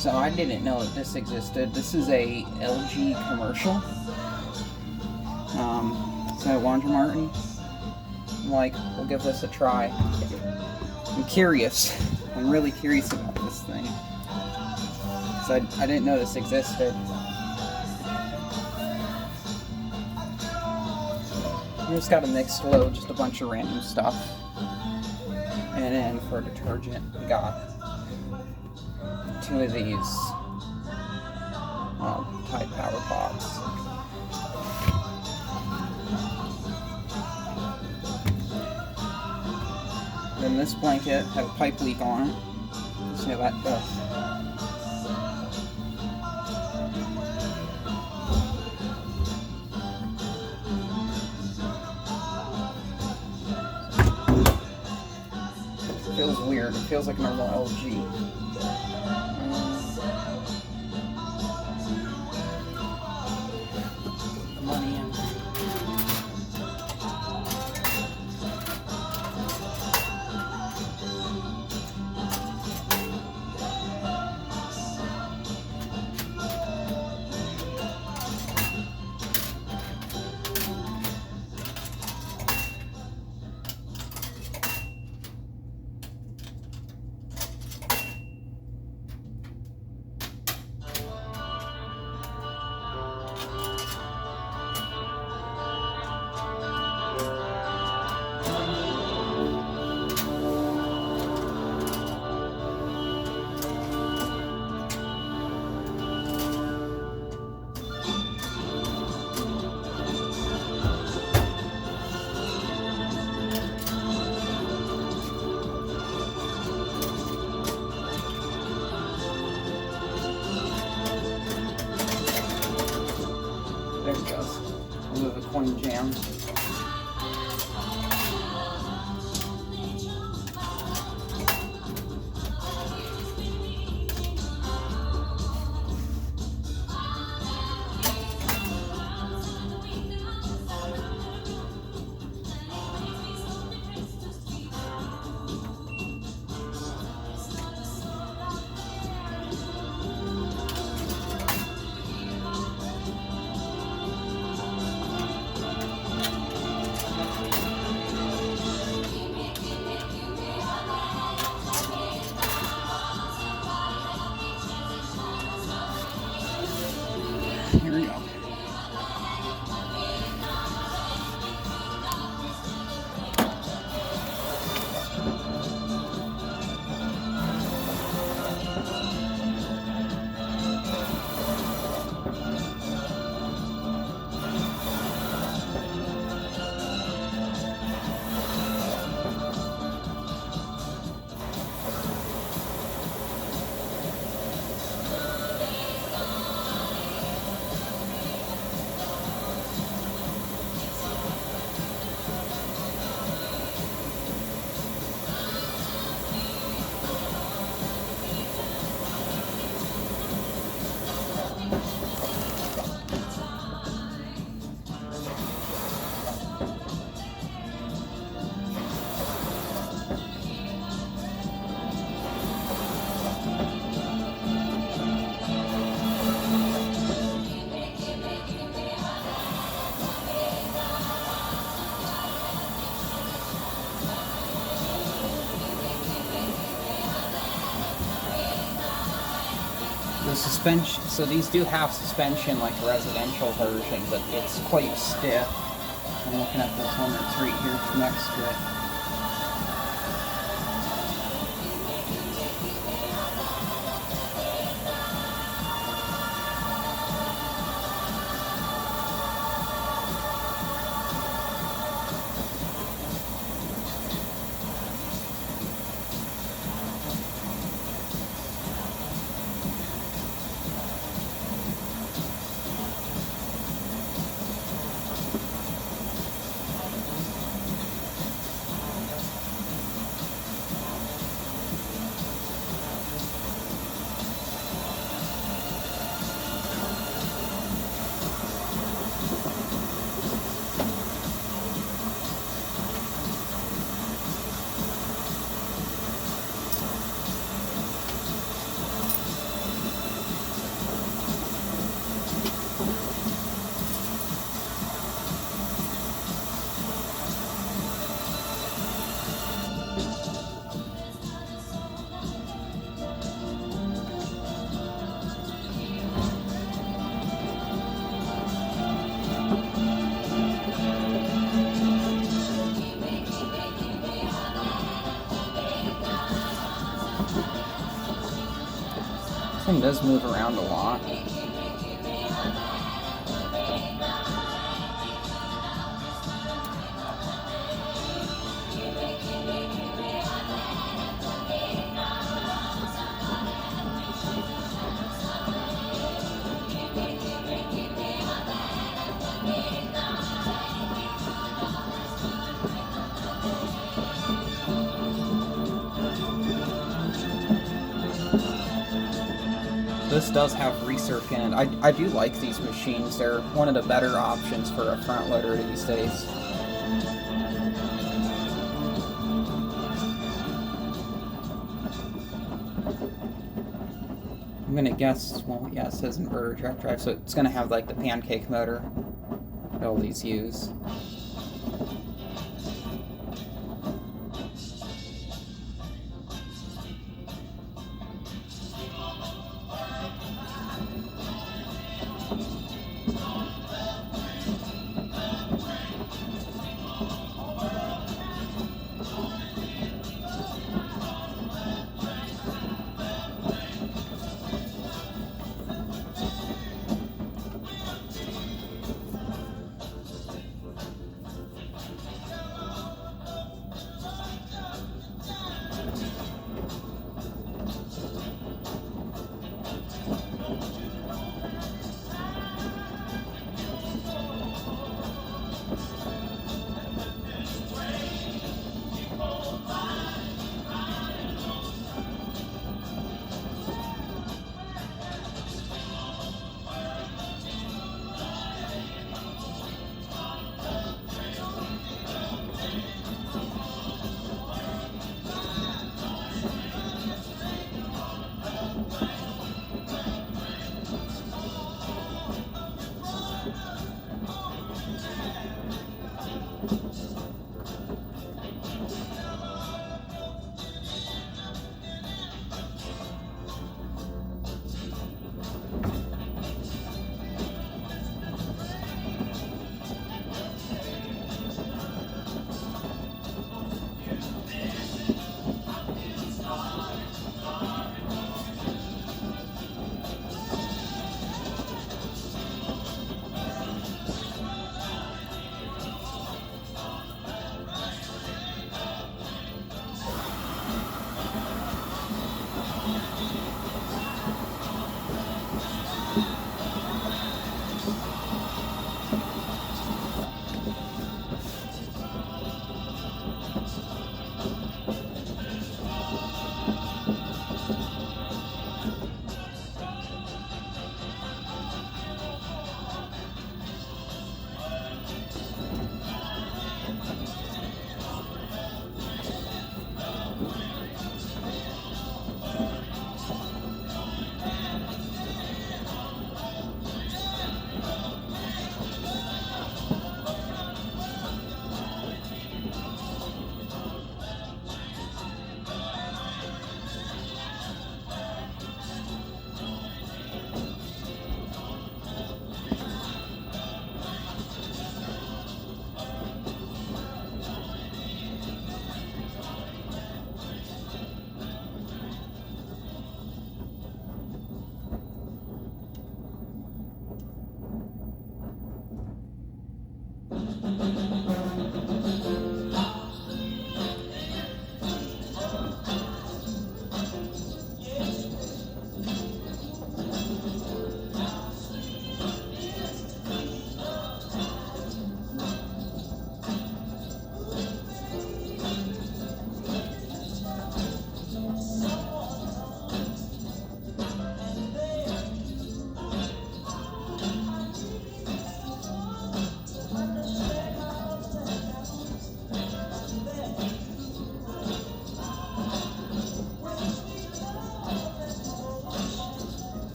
So I didn't know that this existed. This is a LG commercial. So Laundry Martin, like, we'll give this a try. I'm curious. I'm really curious about this thing. Because I didn't know this existed. I just got a mixed load, just a bunch of random stuff. And then for detergent, we got 2 of these Tide Power Pots. Then this blanket had a pipe leak on it. See how that does. It feels weird. It feels like a normal LG. Money in. There it goes. I'll move the coin jam. Here we go. The suspension, so these do have suspension like a residential version, but it's quite stiff. I'm looking at this one that's right here next to it. This thing does move around a lot. This does have recirc in it. I do like these machines. They're one of the better options for a front loader these days. I'm gonna guess, well, yeah, it says inverter direct drive, so it's gonna have like the pancake motor that all these use.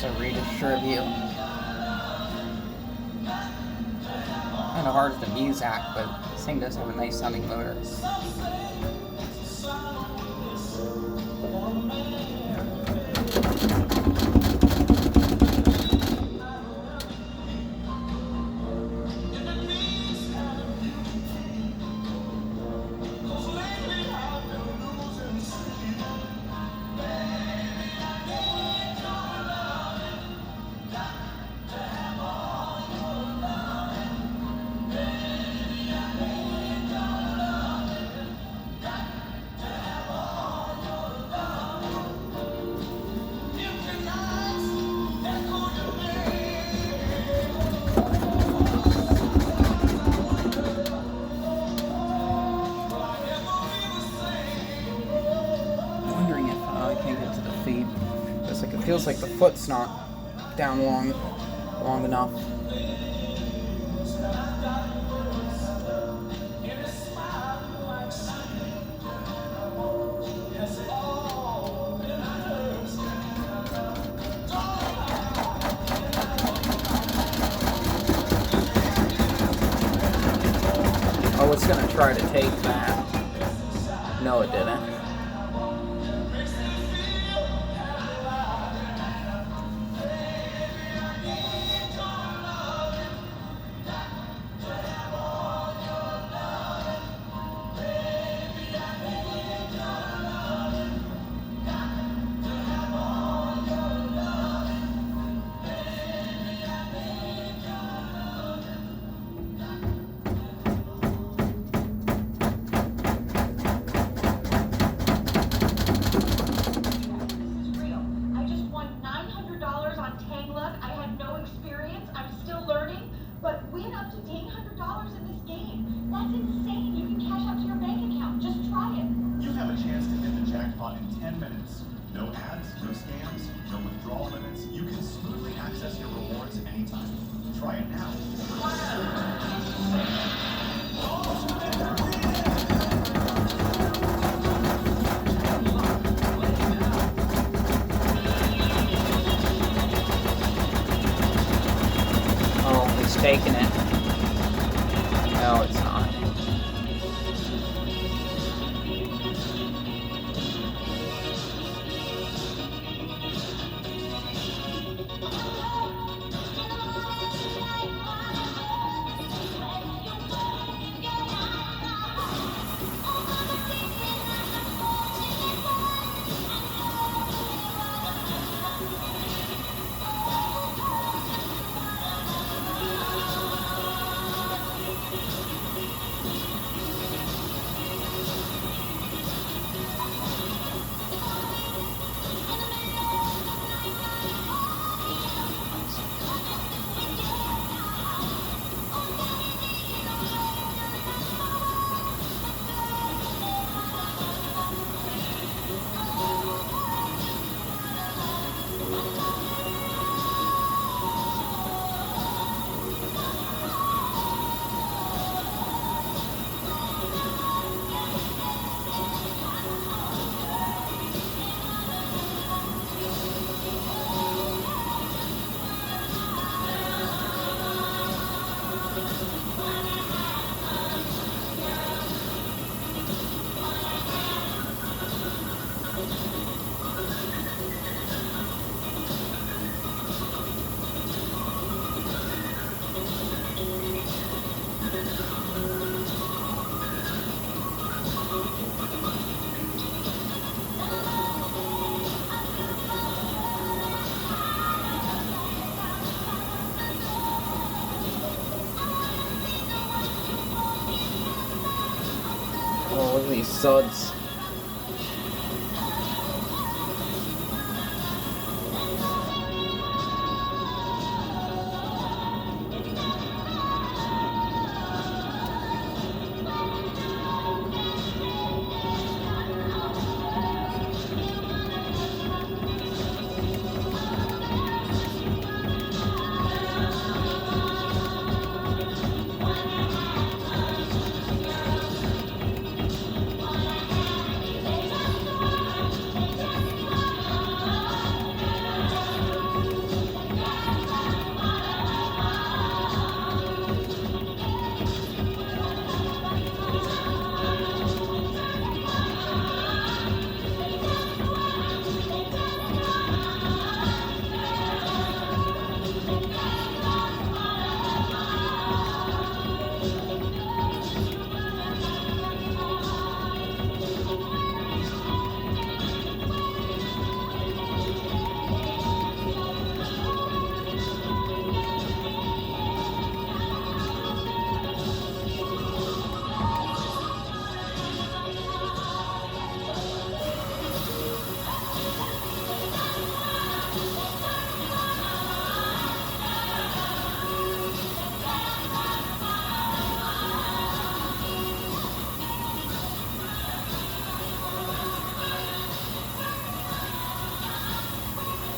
also redistribute. Kind of hard as the Muzak, but this thing does have a nice sounding motor. Feels like the foot's not down long enough. Oh, it's gonna try to take that. No, it didn't. Taking it. No, it's not. Oh, look at these suds.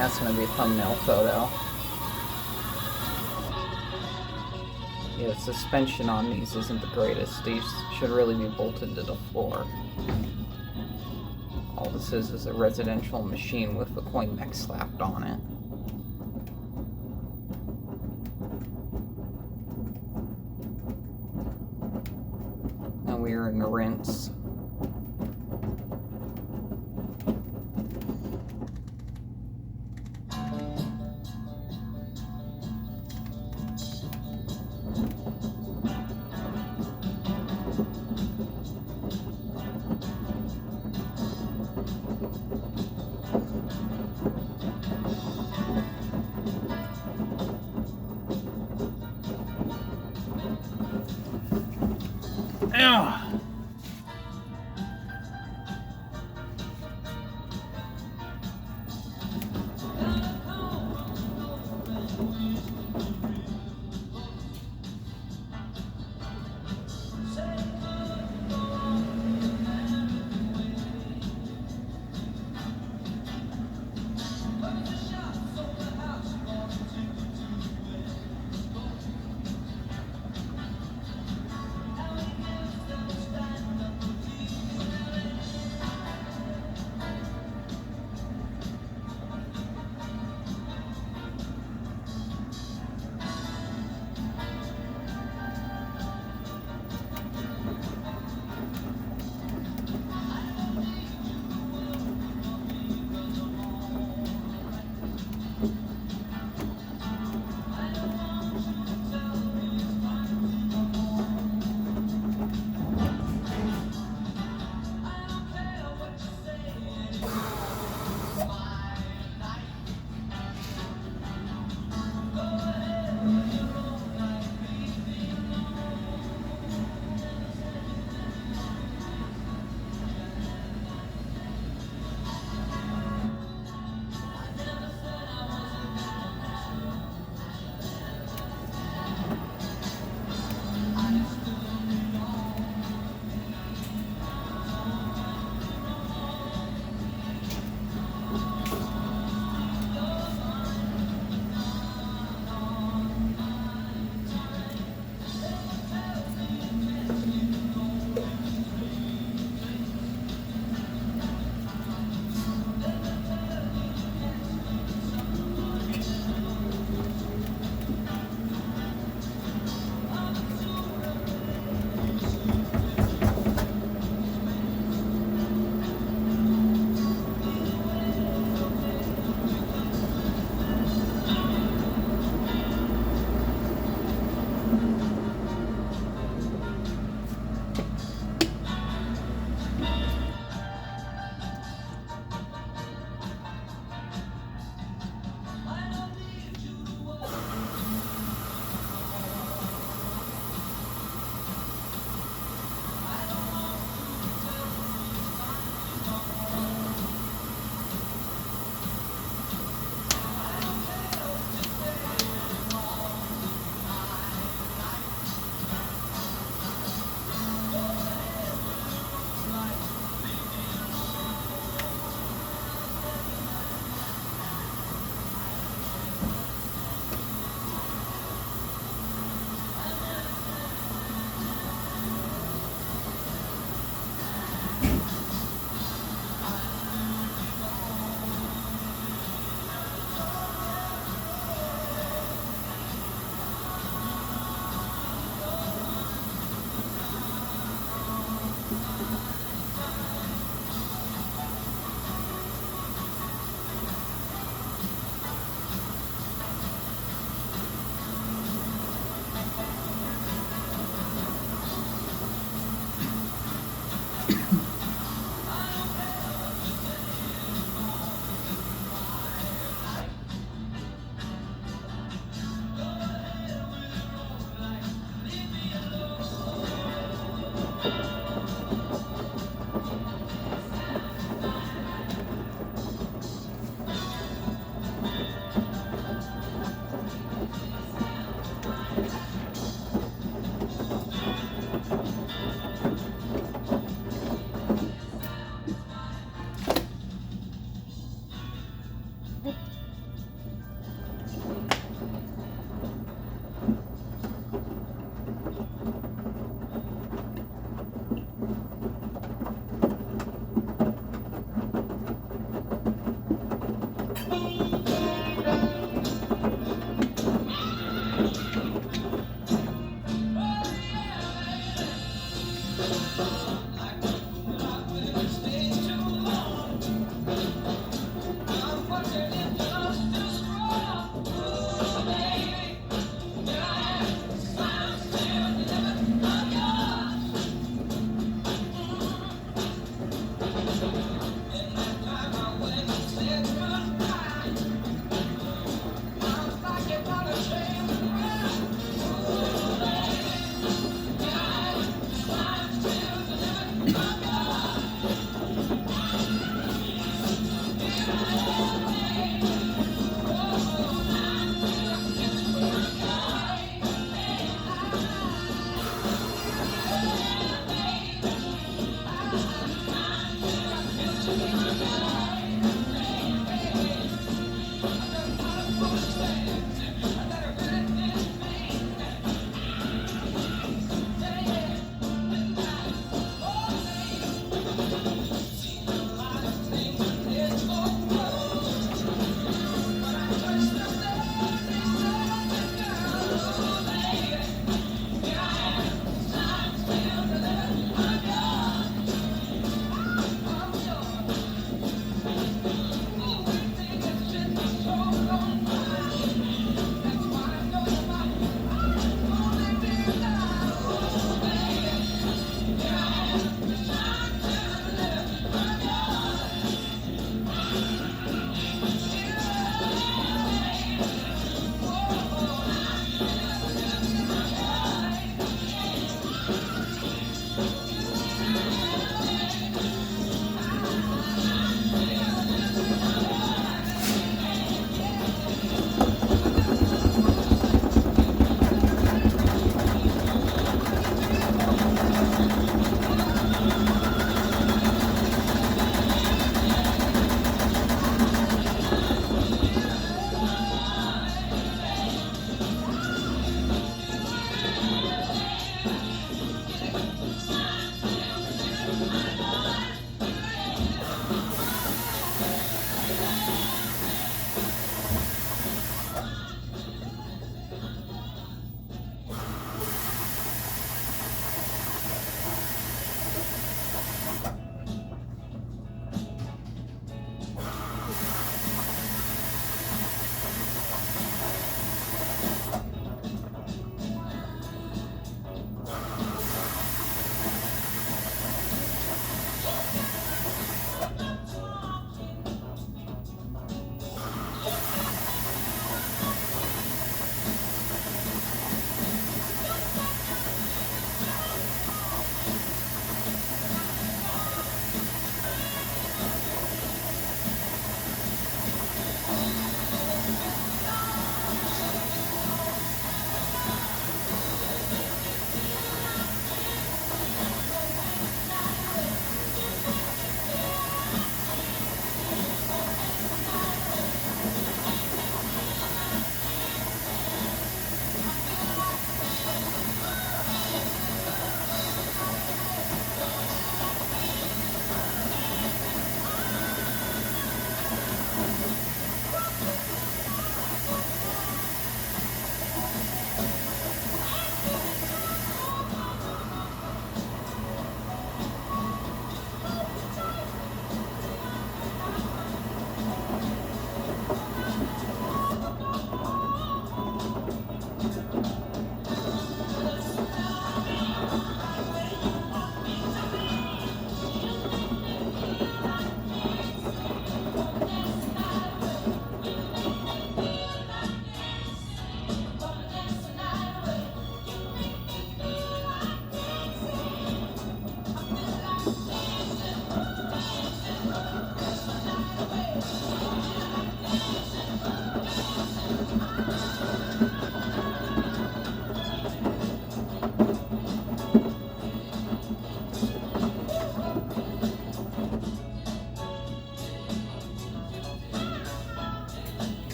That's gonna be a thumbnail photo. Yeah, the suspension on these isn't the greatest. These should really be bolted to the floor. All this is a residential machine with a coin mech slapped on it. Now we are in the rinse.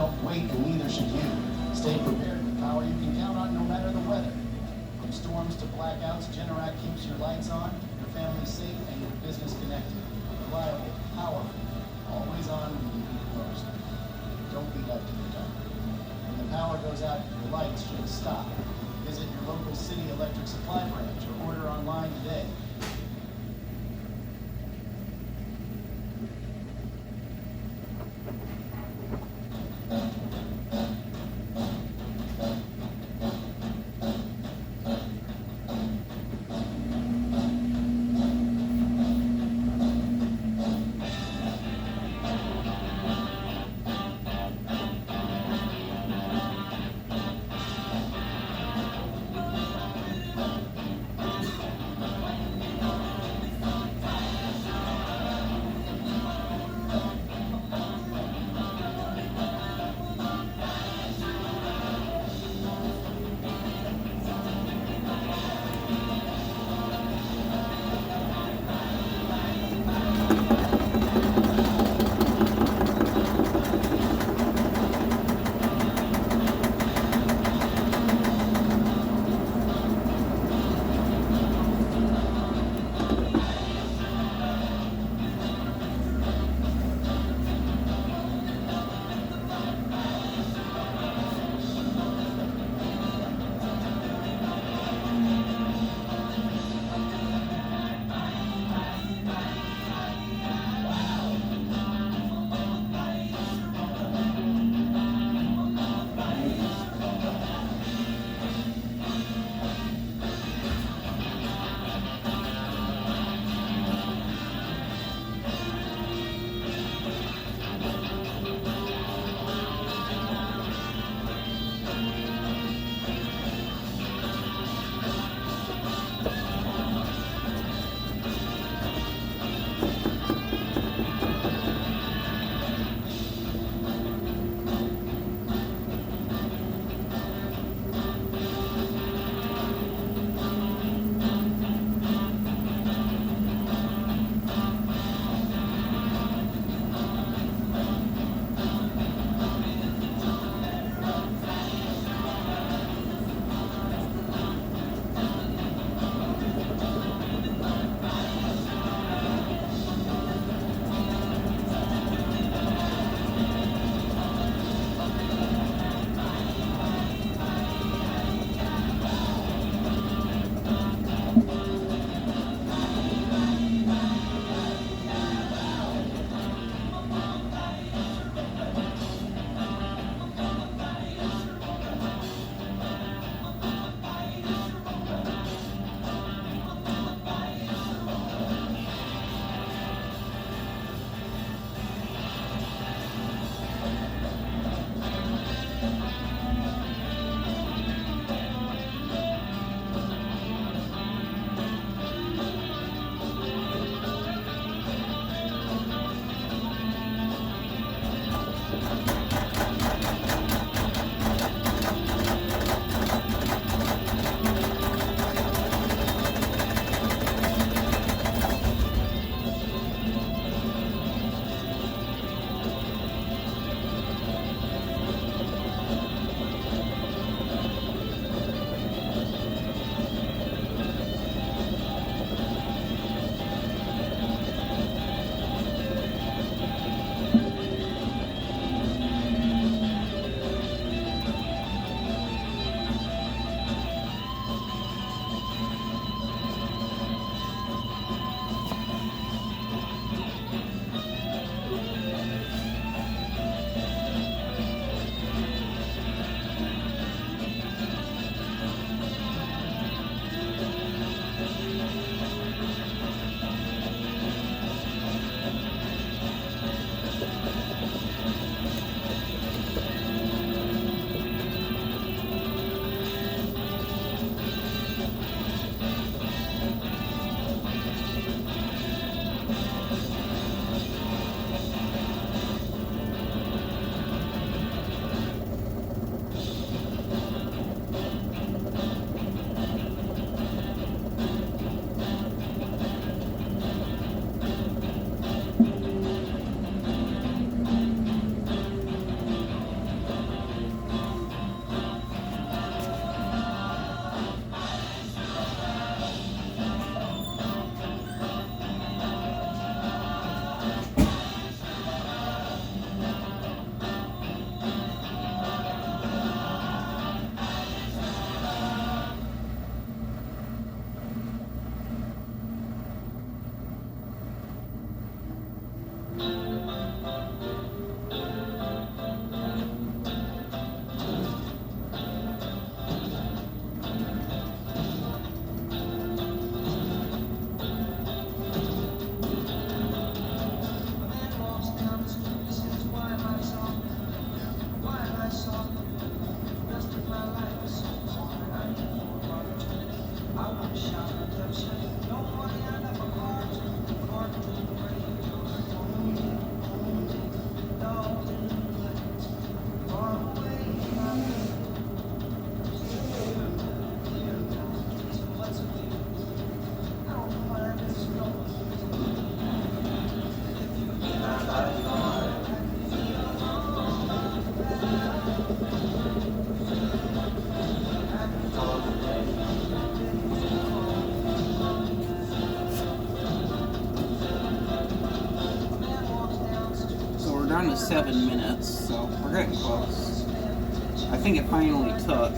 don't wait, and neither should you. Stay prepared with power you can count on no matter the weather. From storms to blackouts, Generac keeps your lights on, your family safe, and your business connected. Reliable, powerful, always on when you need it most. Don't be left in the dark. When the power goes out, your lights should stop. Visit your local city electric supply branch or order online today. on to 7 minutes, so we're getting close. I think it finally took.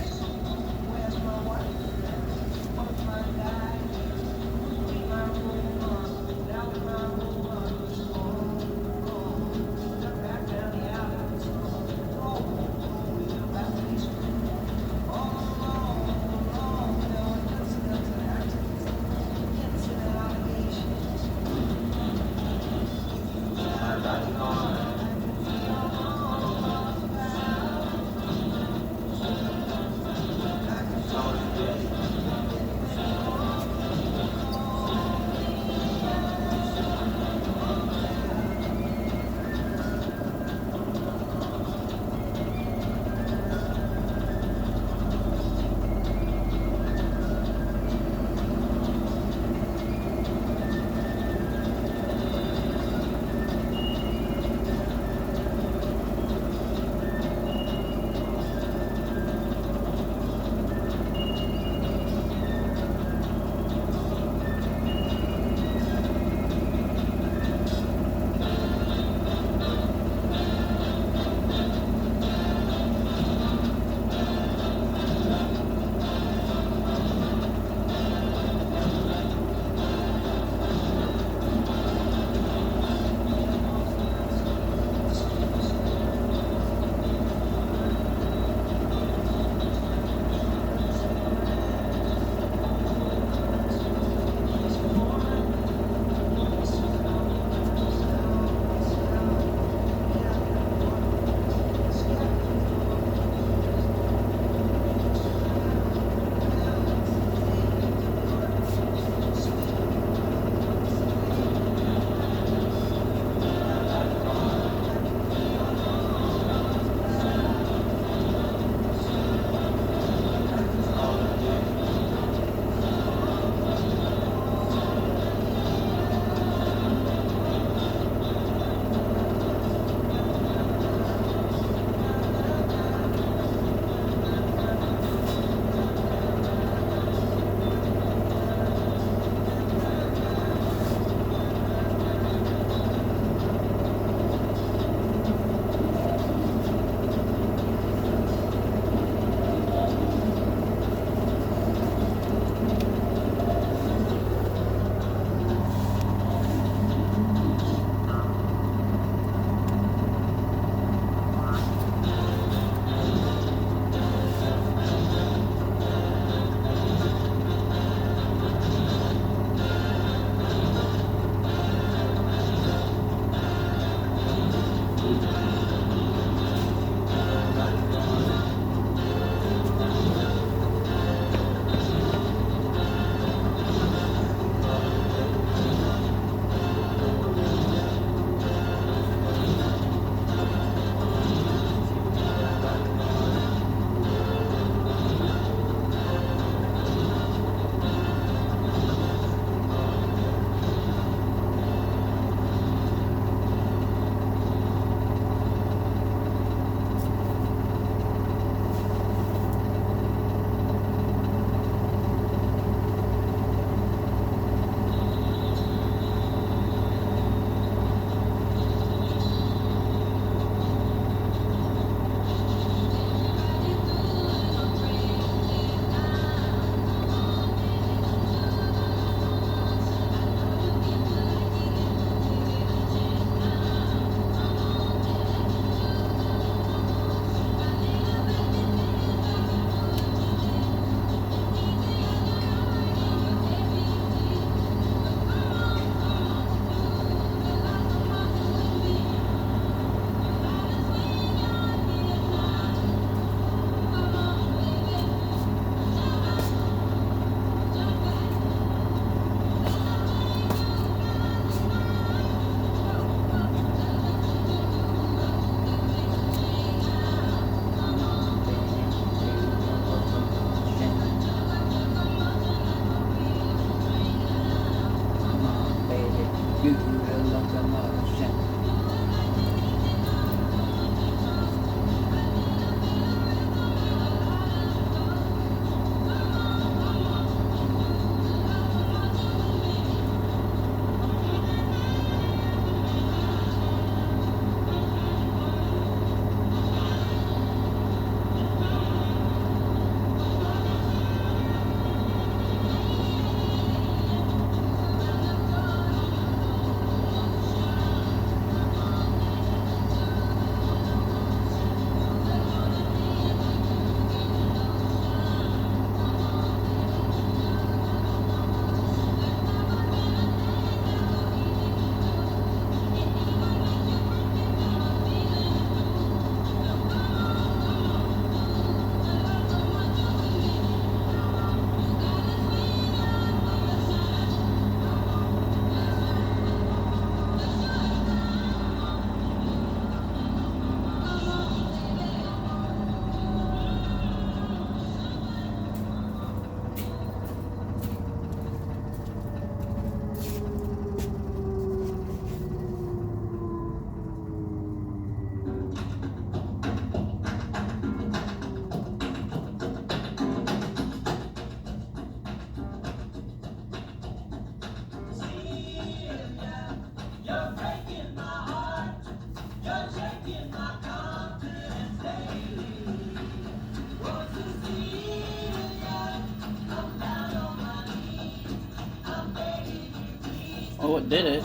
So it did it.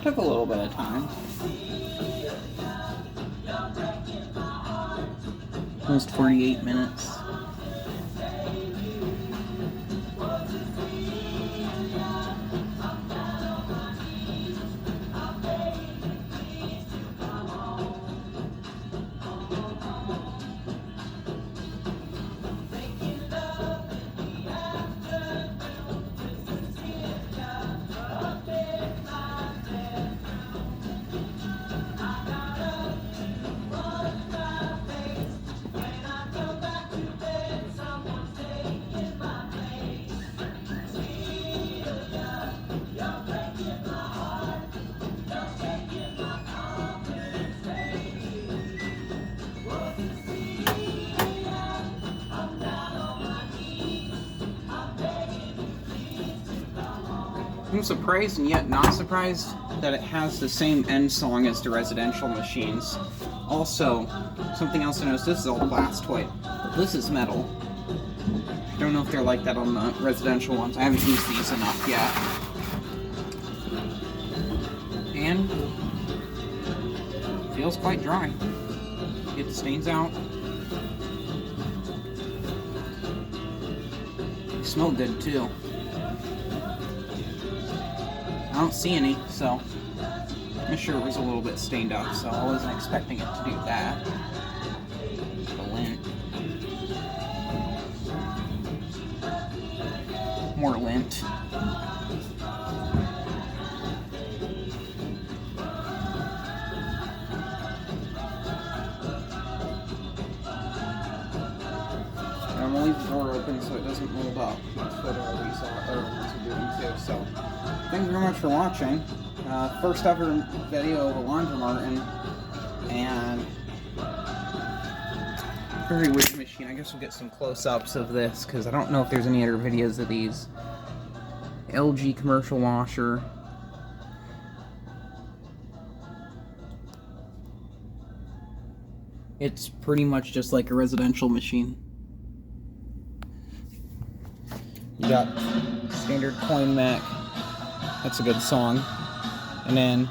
Took a little bit of time. Almost 48 minutes. I'm surprised and yet not surprised that it has the same end song as the Residential Machines. Also, something else I noticed, this is all Blast White. This is metal. I don't know if they're like that on the Residential ones. I haven't used these enough yet. And feels quite dry. Get the stains out. They smell good too. I don't see any, so my shirt was a little bit stained up, so I wasn't expecting it to do that. The lint. More lint. And I'm gonna leave the door open so it doesn't mold up. That's what we saw others are doing too, so. Thank you very much for watching. First ever video of a Laundry Martin, and very weird machine. I guess we'll get some close-ups of this, because I don't know if there's any other videos of these. LG commercial washer. It's pretty much just like a residential machine. You got standard coin mech. That's a good song. And then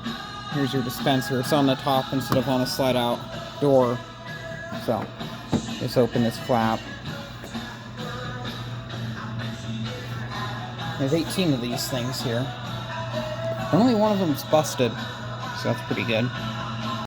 here's your dispenser. It's on the top instead of on a slide out door. So just open this flap. There's 18 of these things here. Only one of them's busted, so that's pretty good.